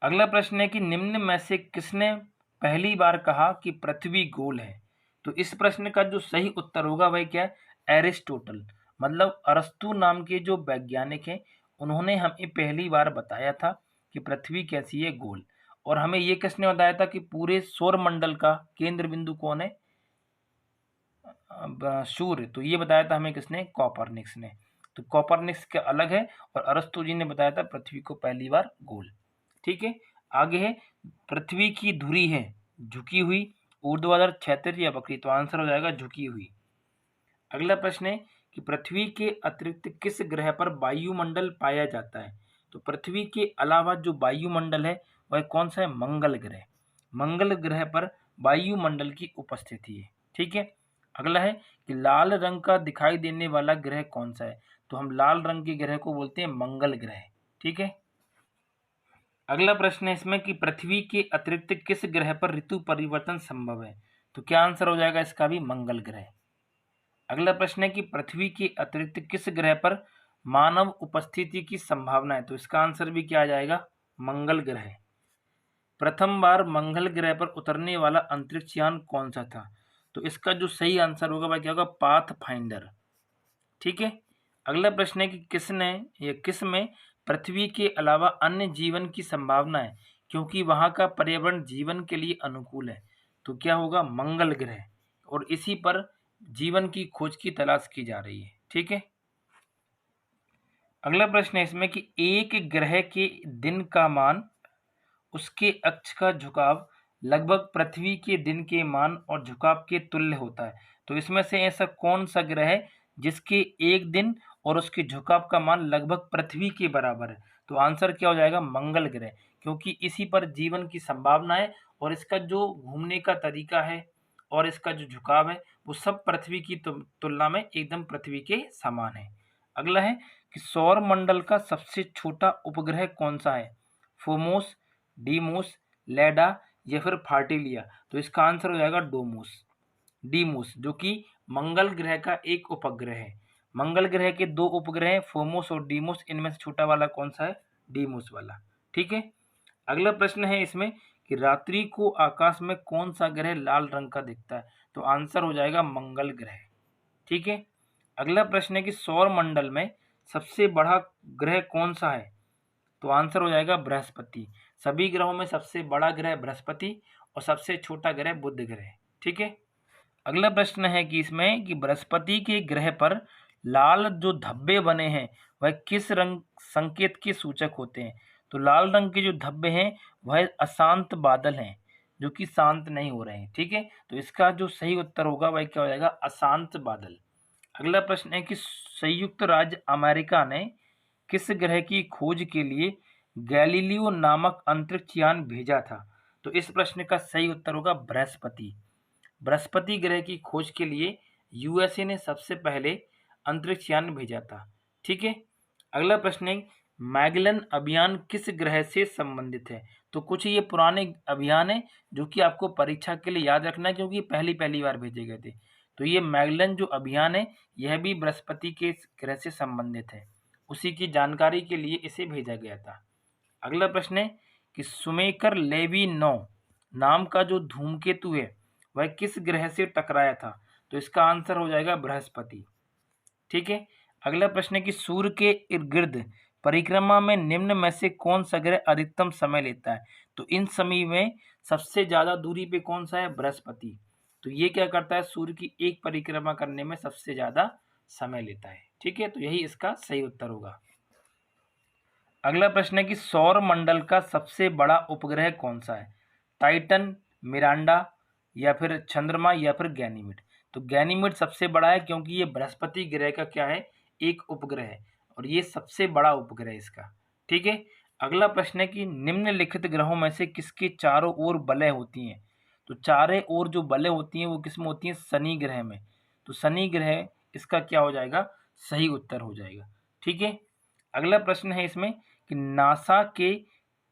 Speaker 1: अगला प्रश्न है कि निम्न में से किसने पहली बार कहा कि पृथ्वी गोल है। तो इस प्रश्न का जो सही उत्तर होगा वह क्या है, एरिस्टोटल। मतलब अरस्तु नाम के जो वैज्ञानिक हैं उन्होंने हमें पहली बार बताया था कि पृथ्वी कैसी है, गोल। और हमें ये किसने बताया था कि पूरे सौर मंडल का केंद्र बिंदु कौन है, सूर्य, तो ये बताया था हमें किसने? कॉपरनिकस ने। तो कॉपरनिकस का अलग है और अरस्तू जी ने बताया था पृथ्वी को पहली बार गोल। ठीक है, आगे है पृथ्वी की धुरी है झुकी हुई, ऊर्ध्वाधर, क्षैतिज या वक्री? तो आंसर हो जाएगा झुकी हुई। अगला प्रश्न है कि पृथ्वी के अतिरिक्त किस ग्रह पर वायुमंडल पाया जाता है? तो पृथ्वी के अलावा जो वायुमंडल है वह कौन सा है? मंगल ग्रह। मंगल ग्रह पर वायुमंडल की उपस्थिति है। ठीक है, अगला है कि लाल रंग का दिखाई देने वाला ग्रह कौन सा है? तो हम लाल रंग के ग्रह को बोलते हैं मंगल ग्रह। ठीक है, अगला प्रश्न है इसमें कि पृथ्वी के अतिरिक्त किस ग्रह पर ऋतु परिवर्तन संभव है? तो क्या आंसर हो जाएगा इसका भी? मंगल ग्रह। अगला प्रश्न है कि पृथ्वी के अतिरिक्त किस ग्रह पर मानव उपस्थिति की संभावना है? तो इसका आंसर भी क्या आ जाएगा? मंगल ग्रह। प्रथम बार मंगल ग्रह पर उतरने वाला अंतरिक्ष यान कौन सा था? तो इसका जो सही आंसर होगा वह क्या होगा? Path finder. ठीक है, अगला प्रश्न है कि किसने या किस में पृथ्वी के अलावा अन्य जीवन की संभावना है क्योंकि वहां का पर्यावरण जीवन के लिए अनुकूल है? तो क्या होगा? मंगल ग्रह, और इसी पर जीवन की खोज की तलाश की जा रही है। ठीक है, अगला प्रश्न है इसमें कि एक ग्रह के दिन का मान, उसके अक्ष का झुकाव लगभग पृथ्वी के दिन के मान और झुकाव के तुल्य होता है। तो इसमें से ऐसा कौन सा ग्रह है जिसके एक दिन और उसके झुकाव का मान लगभग पृथ्वी के बराबर है? तो आंसर क्या हो जाएगा? मंगल ग्रह, क्योंकि इसी पर जीवन की संभावना है और इसका जो घूमने का तरीका है और इसका जो झुकाव है वो सब पृथ्वी की तुलना में एकदम पृथ्वी के समान है। अगला है कि सौर मंडल का सबसे छोटा उपग्रह कौन सा है? फोमोस, डीमोस, लेडा या फिर फार्टिलिया? तो इसका आंसर हो जाएगा डोमोस, डीमोस, जो कि मंगल ग्रह का एक उपग्रह है। मंगल ग्रह के दो उपग्रह हैं, फोमोस और डीमोस, इनमें से छोटा वाला कौन सा है? डीमोस वाला। ठीक है, अगला प्रश्न है इसमें कि रात्रि को आकाश में कौन सा ग्रह लाल रंग का दिखता है? तो आंसर हो जाएगा मंगल ग्रह। ठीक है, अगला प्रश्न है कि सौर मंडल में सबसे बड़ा ग्रह कौन सा है? तो आंसर हो जाएगा बृहस्पति। सभी ग्रहों में सबसे बड़ा ग्रह बृहस्पति और सबसे छोटा ग्रह बुध ग्रह। ठीक है, अगला प्रश्न है कि इसमें कि बृहस्पति के ग्रह पर लाल जो धब्बे बने हैं वह किस रंग संकेत के सूचक होते हैं? तो लाल रंग के जो धब्बे हैं वह अशांत बादल हैं जो कि शांत नहीं हो रहे हैं। ठीक है, तो इसका जो सही उत्तर होगा वह क्या हो जाएगा? अशांत बादल। अगला प्रश्न है कि संयुक्त राज्य अमेरिका ने किस ग्रह की खोज के लिए गैलीलियो नामक अंतरिक्ष यान भेजा था? तो इस प्रश्न का सही उत्तर होगा बृहस्पति। बृहस्पति ग्रह की खोज के लिए यूएसए ने सबसे पहले अंतरिक्ष यान भेजा था। ठीक है, अगला प्रश्न है मैगेलन अभियान किस ग्रह से संबंधित है? तो कुछ ये पुराने अभियान है जो कि आपको परीक्षा के लिए याद रखना है क्योंकि पहली बार भेजे गए थे। तो ये मैगेलन जो अभियान है यह भी बृहस्पति के ग्रह से संबंधित है, उसी की जानकारी के लिए इसे भेजा गया था। अगला प्रश्न है कि सुमेकर लेवी 9 नाम का जो धूमकेतु है वह किस ग्रह से टकराया था? तो इसका आंसर हो जाएगा बृहस्पति। ठीक है, अगला प्रश्न है कि सूर्य के इर्द गिर्द परिक्रमा में निम्न में से कौन सा ग्रह अधिकतम समय लेता है? तो इन समय में सबसे ज्यादा दूरी पे कौन सा है? बृहस्पति। तो ये क्या करता है? सूर्य की एक परिक्रमा करने में सबसे ज्यादा समय लेता है। ठीक है, तो यही इसका सही उत्तर होगा। अगला प्रश्न है कि सौर मंडल का सबसे बड़ा उपग्रह कौन सा है? टाइटन, मिरांडा या फिर चंद्रमा या फिर गैनीमेड? तो गैनीमेड सबसे बड़ा है क्योंकि ये बृहस्पति ग्रह का क्या है? एक उपग्रह है और ये सबसे बड़ा उपग्रह है इसका। ठीक है, अगला प्रश्न है कि निम्नलिखित ग्रहों में से किसके चारों ओर बलें होती हैं? तो चारों ओर जो बलें होती हैं वो किस में होती हैं? शनि ग्रह में। तो शनि ग्रह इसका क्या हो जाएगा? सही उत्तर हो जाएगा। ठीक है, अगला प्रश्न है इसमें कि नासा के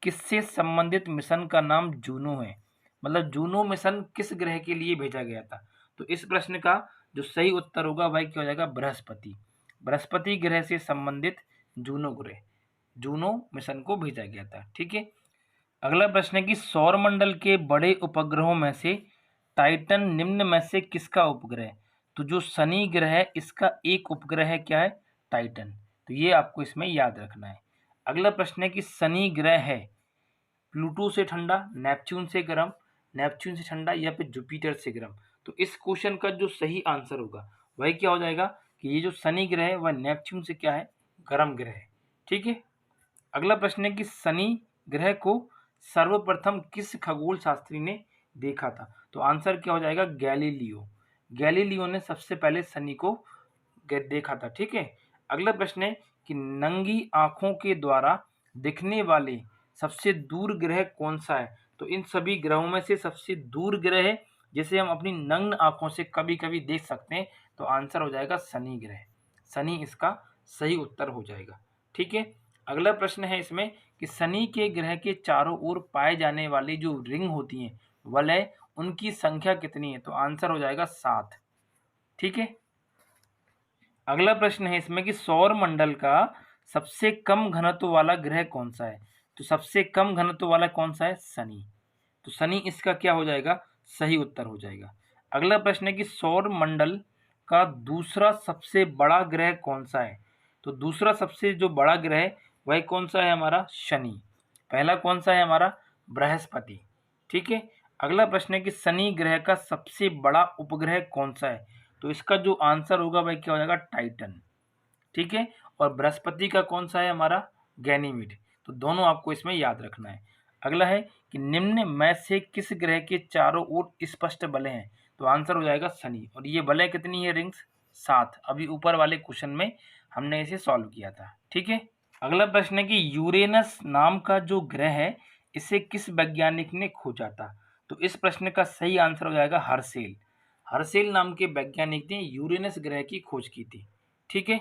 Speaker 1: किससे संबंधित मिशन का नाम जूनो है? मतलब जूनो मिशन किस ग्रह के लिए भेजा गया था? तो इस प्रश्न का जो सही उत्तर होगा वह क्या हो जाएगा? बृहस्पति। बृहस्पति ग्रह से संबंधित जूनो ग्रह, जूनो मिशन को भेजा गया था। ठीक है, अगला प्रश्न है कि सौरमंडल के बड़े उपग्रहों में से टाइटन निम्न में से किसका उपग्रह है? तो जो शनि ग्रह है इसका एक उपग्रह है, क्या है? टाइटन। तो ये आपको इसमें याद रखना है। अगला प्रश्न है कि शनि ग्रह है प्लूटो से ठंडा, नेपच्यून से गर्म, नेपच्यून से ठंडा या फिर जुपिटर से गर्म? तो इस क्वेश्चन का जो सही आंसर होगा वही क्या हो जाएगा कि ये जो शनि ग्रह है वह नेपच्यून से क्या है, गर्म ग्रह है। ठीक है, अगला प्रश्न है कि शनि ग्रह को सर्वप्रथम किस खगोल शास्त्री ने देखा था? तो आंसर क्या हो जाएगा, गैलीलियो। गैलीलियो ने सबसे पहले शनि को देखा था। ठीक है, अगला प्रश्न है कि नंगी आंखों के द्वारा दिखने वाले सबसे दूर ग्रह कौन सा है? तो इन सभी ग्रहों में से सबसे दूर ग्रह है जिसे हम अपनी नग्न आंखों से कभी कभी देख सकते हैं, तो आंसर हो जाएगा शनि ग्रह। शनि इसका सही उत्तर हो जाएगा। ठीक है, अगला प्रश्न है इसमें कि शनि के ग्रह के चारों ओर पाए जाने वाली जो रिंग होती हैं वलय, उनकी संख्या कितनी है? तो आंसर हो जाएगा 7। ठीक है, अगला प्रश्न है इसमें कि सौर मंडल का सबसे कम घनत्व वाला ग्रह कौन सा है? तो सबसे कम घनत्व वाला कौन सा है? शनि। तो शनि इसका क्या हो जाएगा, सही उत्तर हो जाएगा। अगला प्रश्न है कि सौर मंडल का दूसरा सबसे बड़ा ग्रह कौन सा है? तो दूसरा सबसे जो बड़ा ग्रह वह कौन सा है? हमारा शनि। पहला कौन सा है? हमारा बृहस्पति। ठीक है, अगला प्रश्न है कि शनि ग्रह का सबसे बड़ा उपग्रह कौन सा है? तो इसका जो आंसर होगा वह क्या हो जाएगा, टाइटन। ठीक है, और बृहस्पति का कौन सा है? हमारा गैनीमीड। तो दोनों आपको इसमें याद रखना है। अगला है कि निम्न में से किस ग्रह के चारों ओर स्पष्ट बलय हैं? तो आंसर हो जाएगा शनि। और ये बलय कितनी है? रिंग्स 7। अभी ऊपर वाले क्वेश्चन में हमने इसे सॉल्व किया था। ठीक है, अगला प्रश्न है कि यूरेनस नाम का जो ग्रह है इसे किस वैज्ञानिक ने खोजा था? तो इस प्रश्न का सही आंसर हो जाएगा हर्शेल। हर्शेल नाम के वैज्ञानिक ने यूरेनस ग्रह की खोज की थी। ठीक है,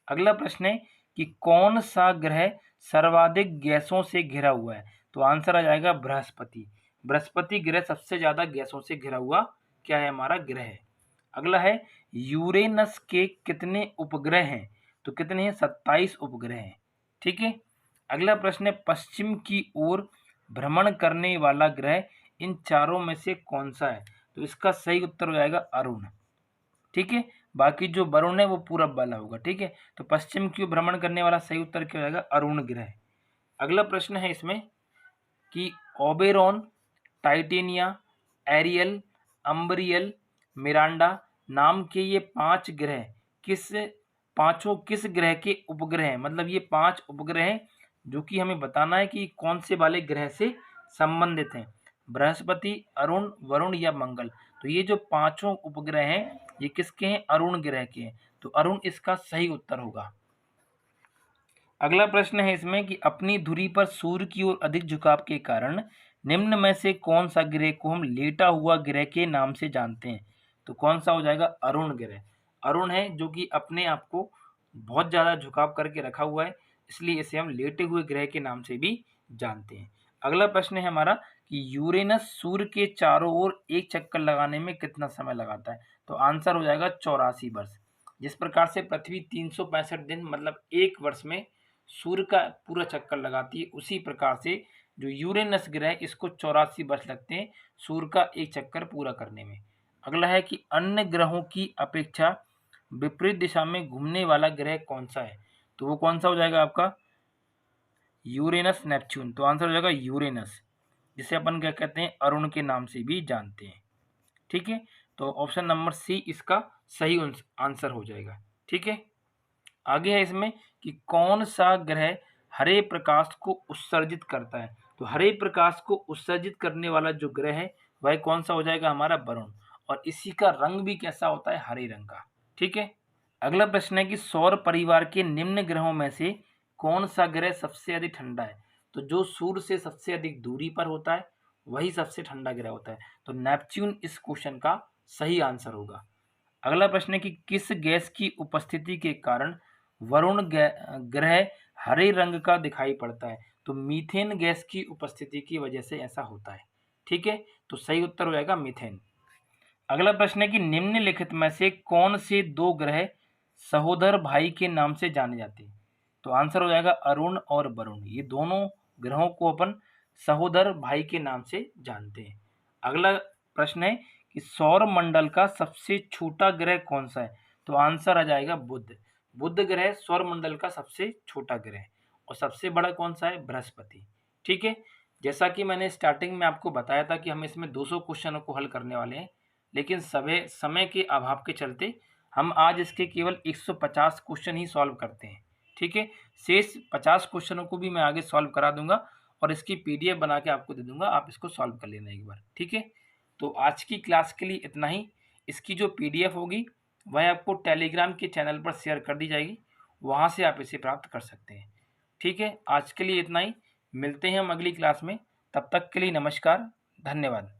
Speaker 1: अगला प्रश्न है कि कौन सा ग्रह सर्वाधिक गैसों से घिरा हुआ है? तो आंसर आ जाएगा बृहस्पति। बृहस्पति ग्रह सबसे ज्यादा गैसों से घिरा हुआ क्या है, हमारा ग्रह है। अगला है यूरेनस के कितने उपग्रह हैं? तो कितने हैं? 27 उपग्रह हैं। ठीक है, अगला प्रश्न है पश्चिम की ओर भ्रमण करने वाला ग्रह इन चारों में से कौन सा है? तो इसका सही उत्तर हो जाएगा अरुण। ठीक है, बाकी जो वरुण है वो पूरब वाला होगा। ठीक है, तो पश्चिम की ओर भ्रमण करने वाला सही उत्तर क्या हो जाएगा, अरुण ग्रह। अगला प्रश्न है इसमें कि ओबेरॉन, टाइटेनिया, एरियल, अम्बरियल, मिरांडा नाम के ये 5 ग्रह पांचों किस ग्रह के उपग्रह हैं? मतलब ये 5 उपग्रह हैं जो कि हमें बताना है कि कौन से वाले ग्रह से संबंधित हैं, बृहस्पति, अरुण, वरुण या मंगल। तो ये जो पांचों उपग्रह हैं ये किसके हैं? अरुण ग्रह के हैं। तो अरुण इसका सही उत्तर होगा। अगला प्रश्न है इसमें कि अपनी धुरी पर सूर्य की ओर अधिक झुकाव के कारण निम्न में से कौन सा ग्रह को हम लेटा हुआ ग्रह के नाम से जानते हैं? तो कौन सा हो जाएगा, अरुण ग्रह। अरुण है जो कि अपने आप को बहुत ज्यादा झुकाव करके रखा हुआ है, इसलिए इसे हम लेटे हुए ग्रह के नाम से भी जानते हैं। अगला प्रश्न है हमारा कि यूरेनस सूर्य के चारों ओर एक चक्कर लगाने में कितना समय लगाता है? तो आंसर हो जाएगा 84 वर्ष। जिस प्रकार से पृथ्वी 365 दिन मतलब एक वर्ष में सूर्य का पूरा चक्कर लगाती है, उसी प्रकार से जो यूरेनस ग्रह इसको 84 वर्ष लगते हैं सूर्य का एक चक्कर पूरा करने में। अगला है कि अन्य ग्रहों की अपेक्षा विपरीत दिशा में घूमने वाला ग्रह कौन सा है? तो वो कौन सा हो जाएगा आपका, यूरेनस नेपच्यून। तो आंसर हो जाएगा यूरेनस, जिसे अपन क्या कहते हैं, अरुण के नाम से भी जानते हैं। ठीक है, तो ऑप्शन नंबर सी इसका सही आंसर हो जाएगा। ठीक है, आगे है इसमें कि कौन सा ग्रह हरे प्रकाश को उत्सर्जित करता है? तो हरे प्रकाश को उत्सर्जित करने वाला जो ग्रह है वह कौन सा हो जाएगा, हमारा वरुण। और इसी का रंग भी कैसा होता है, हरे रंग का। ठीक है, अगला प्रश्न है कि सौर परिवार के निम्न ग्रहों में से कौन सा ग्रह सबसे अधिक ठंडा है? तो जो सूर्य से सबसे अधिक दूरी पर होता है वही सबसे ठंडा ग्रह होता है। तो नेपच्यून इस क्वेश्चन का सही आंसर होगा। अगला प्रश्न है कि किस गैस की उपस्थिति के कारण वरुण ग्रह हरे रंग का दिखाई पड़ता है? तो मीथेन गैस की उपस्थिति की वजह से ऐसा होता है। ठीक है, तो सही उत्तर हो जाएगा मीथेन। अगला प्रश्न है कि निम्नलिखित में से कौन से 2 ग्रह सहोदर भाई के नाम से जाने जाते हैं? तो आंसर हो जाएगा अरुण और वरुण। ये दोनों ग्रहों को अपन सहोदर भाई के नाम से जानते हैं। अगला प्रश्न है कि सौर मंडल का सबसे छोटा ग्रह कौन सा है? तो आंसर आ जाएगा बुध। बुध ग्रह सौर मंडल का सबसे छोटा ग्रह है। और सबसे बड़ा कौन सा है, बृहस्पति। ठीक है, जैसा कि मैंने स्टार्टिंग में आपको बताया था कि हम इसमें 200 क्वेश्चनों को हल करने वाले हैं, लेकिन समय के अभाव के चलते हम आज इसके केवल 150 क्वेश्चन ही सॉल्व करते हैं। ठीक है, शेष 50 क्वेश्चनों को भी मैं आगे सॉल्व करा दूंगा और इसकी पीडीएफ बना के आपको दे दूंगा, आप इसको सॉल्व कर लेना एक बार। ठीक है, तो आज की क्लास के लिए इतना ही। इसकी जो पीडीएफ होगी वह आपको टेलीग्राम के चैनल पर शेयर कर दी जाएगी, वहाँ से आप इसे प्राप्त कर सकते हैं। ठीक है, आज के लिए इतना ही। मिलते हैं हम अगली क्लास में, तब तक के लिए नमस्कार, धन्यवाद।